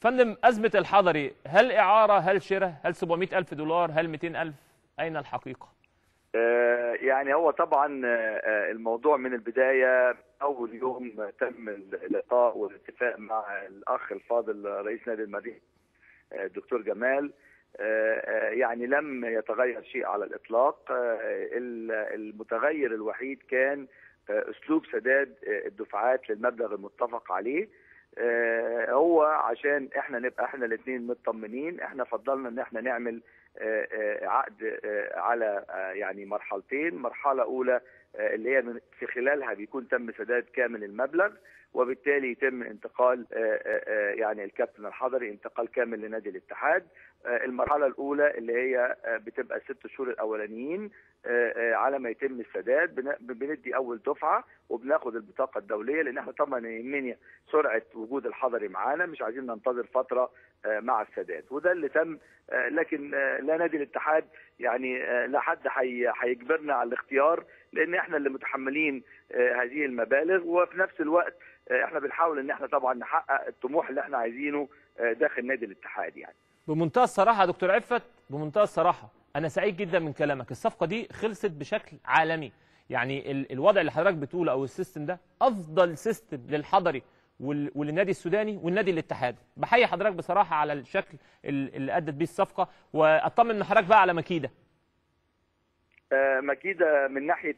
فندم، أزمة الحضري هل إعارة، هل شراء، هل 700,000 دولار، هل 200,000؟ أين الحقيقة؟ يعني هو طبعا الموضوع من البداية أول يوم تم اللقاء والاتفاق مع الأخ الفاضل رئيس نادي المريخ الدكتور جمال. يعني لم يتغير شيء على الإطلاق. المتغير الوحيد كان أسلوب سداد الدفعات للمبلغ المتفق عليه. هو عشان احنا نبقى احنا الاثنين مطمنين، احنا فضلنا ان احنا نعمل عقد على يعني مرحلتين. مرحله اولى اللي هي في خلالها بيكون تم سداد كامل المبلغ، وبالتالي يتم انتقال يعني الكابتن الحضري انتقال كامل لنادي الاتحاد. المرحله الاولى اللي هي بتبقى 6 شهور الاولانيين على ما يتم السداد بندي اول دفعه وبناخد البطاقه الدوليه، لان احنا طبعا يهمنا سرعه وجود الحضري معانا، مش عايزين ننتظر فتره مع السداد، وده اللي تم. لكن لا نادي الاتحاد يعني لا حد هيجبرنا على الاختيار، لان احنا اللي متحملين هذه المبالغ، وفي نفس الوقت احنا بنحاول ان احنا طبعا نحقق الطموح اللي احنا عايزينه داخل نادي الاتحاد. يعني بمنتهى الصراحه يا دكتور عفت، بمنتهى الصراحه انا سعيد جدا من كلامك. الصفقه دي خلصت بشكل عالمي، يعني الوضع اللي حضرتك بتقوله او السيستم ده افضل سيستم للحضري وللنادي السوداني والنادي الاتحادي. بحيي حضرتك بصراحه على الشكل اللي ادت بيه الصفقه، واطمن من حضرتك بقى على مكيده. مكيده من ناحيه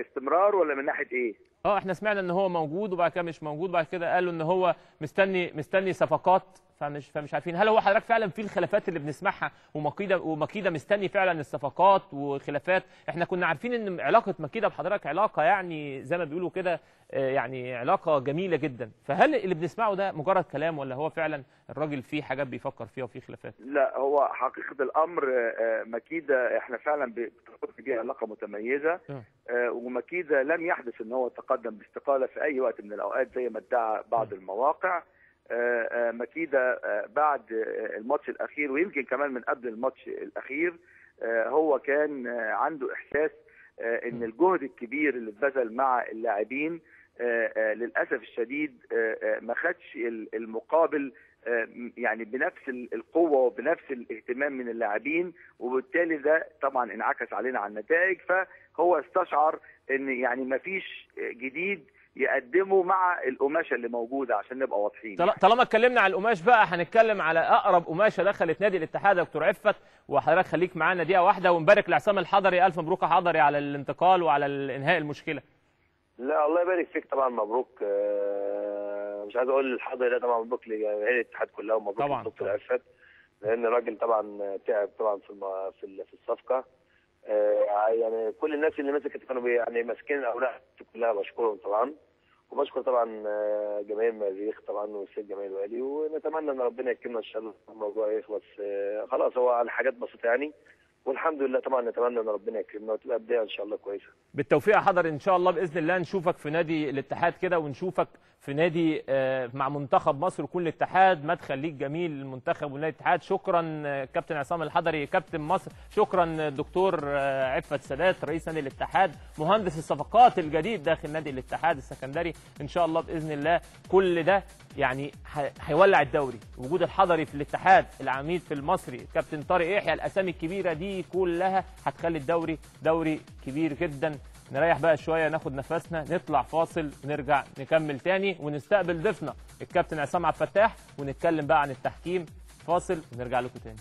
استمرار ولا من ناحيه ايه؟ احنا سمعنا ان هو موجود وبعد كده مش موجود، وبعد كده قالوا ان هو مستني صفقات، فمش عارفين هل هو حضرتك فعلا في الخلافات اللي بنسمعها ومكيده مستني فعلا الصفقات وخلافات. احنا كنا عارفين ان علاقه مكيده بحضرتك علاقه يعني زي ما بيقولوا كده يعني علاقه جميله جدا، فهل اللي بنسمعه ده مجرد كلام ولا هو فعلا الراجل فيه حاجات بيفكر فيها وفيه خلافات؟ لا، هو حقيقه الامر مكيده احنا فعلا بتكون بيها علاقه متميزه. ومكيده لم يحدث ان هو تقدم باستقاله في اي وقت من الاوقات زي ما ادعى بعض المواقع. مكيده بعد الماتش الاخير ويمكن كمان من قبل الماتش الاخير هو كان عنده احساس ان الجهد الكبير اللي اتبذل مع اللاعبين للاسف الشديد ما خدش المقابل يعني بنفس القوه وبنفس الاهتمام من اللاعبين، وبالتالي ده طبعا انعكس علينا على النتائج. فهو استشعر ان يعني ما فيش جديد يقدمه مع القماشه اللي موجوده عشان نبقى واضحين. طالما اتكلمنا على القماش بقى هنتكلم على اقرب قماشه دخلت نادي الاتحاد يا دكتور عفت، وحضرتك خليك معانا دقيقه واحده ونبارك لعصام الحضري. الف مبروك يا حضري على الانتقال وعلى انهاء المشكله. لا الله يبارك فيك، طبعا مبروك. مش عايز اقول للحضري، لا طبعا مبروك لجماهير الاتحاد كلها ومبروك للدكتور عفت، لان الراجل طبعا تعب طبعا في الصفقه. يعني كل الناس اللي مسكت كانوا يعني ماسكين الاوراق كلها بشكرهم طبعا، وبشكر طبعا جماهير المريخ طبعا والسيد جمال الوالي، ونتمنى ان ربنا يكرمنا ان شاء الله الموضوع يخلص. خلاص هو على حاجات بسيطه يعني، والحمد لله طبعا نتمنى ان ربنا يكرمنا وتبقى بدايه ان شاء الله كويسه. بالتوفيق يا حضري ان شاء الله باذن الله، نشوفك في نادي الاتحاد كده ونشوفك في نادي مع منتخب مصر وكل الاتحاد. مدخل ليك جميل للمنتخب ونادي الاتحاد. شكرا كابتن عصام الحضري كابتن مصر، شكرا دكتور عفت سادات رئيس نادي الاتحاد مهندس الصفقات الجديد داخل نادي الاتحاد السكندري. ان شاء الله باذن الله كل ده يعني هيولع الدوري. وجود الحضري في الاتحاد، العميد في المصري كابتن طارق يحيى، الاسامي الكبيره دي كلها هتخلي الدوري دوري كبير جدا. نريح بقى شويه ناخد نفسنا، نطلع فاصل ونرجع نكمل تاني ونستقبل ضيفنا الكابتن عصام عبد الفتاح ونتكلم بقى عن التحكيم. فاصل ونرجع لكم تاني.